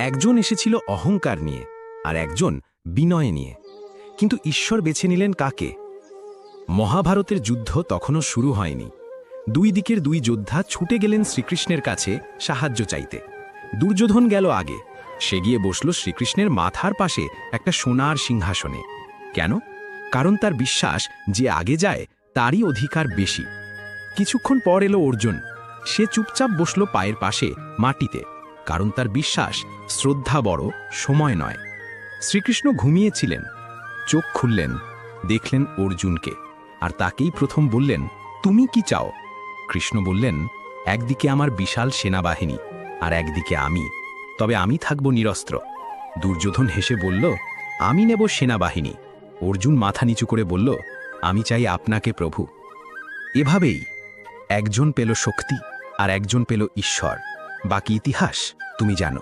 একজন এসেছিল অহংকার নিয়ে আর একজন বিনয় নিয়ে। কিন্তু ঈশ্বর বেছে নিলেন কাকে? মহাভারতের যুদ্ধ তখনও শুরু হয়নি। দুই দিকের দুই যোদ্ধা ছুটে গেলেন শ্রীকৃষ্ণের কাছে সাহায্য চাইতে। দুর্যোধন গেল আগে। সে গিয়ে বসল শ্রীকৃষ্ণের মাথার পাশে একটা সোনার সিংহাসনে। কেন? কারণ তার বিশ্বাস যে আগে যায় তারই অধিকার বেশি। কিছুক্ষণ পর এলো অর্জুন। সে চুপচাপ বসল পায়ের পাশে মাটিতে, কারণ তার বিশ্বাস শ্রদ্ধা বড়, সময় নয়। শ্রীকৃষ্ণ ঘুমিয়েছিলেন। চোখ খুললেন, দেখলেন অর্জুনকে, আর তাকেই প্রথম বললেন, তুমি কি চাও? কৃষ্ণ বললেন, একদিকে আমার বিশাল সেনাবাহিনী আর একদিকে আমি, তবে আমি থাকব নিরস্ত্র। দুর্যোধন হেসে বলল, আমি নেব সেনাবাহিনী। অর্জুন মাথা নিচু করে বলল, আমি চাই আপনাকে প্রভু। এভাবেই একজন পেল শক্তি আর একজন পেল ঈশ্বর। বাকি ইতিহাস তুমি জানো।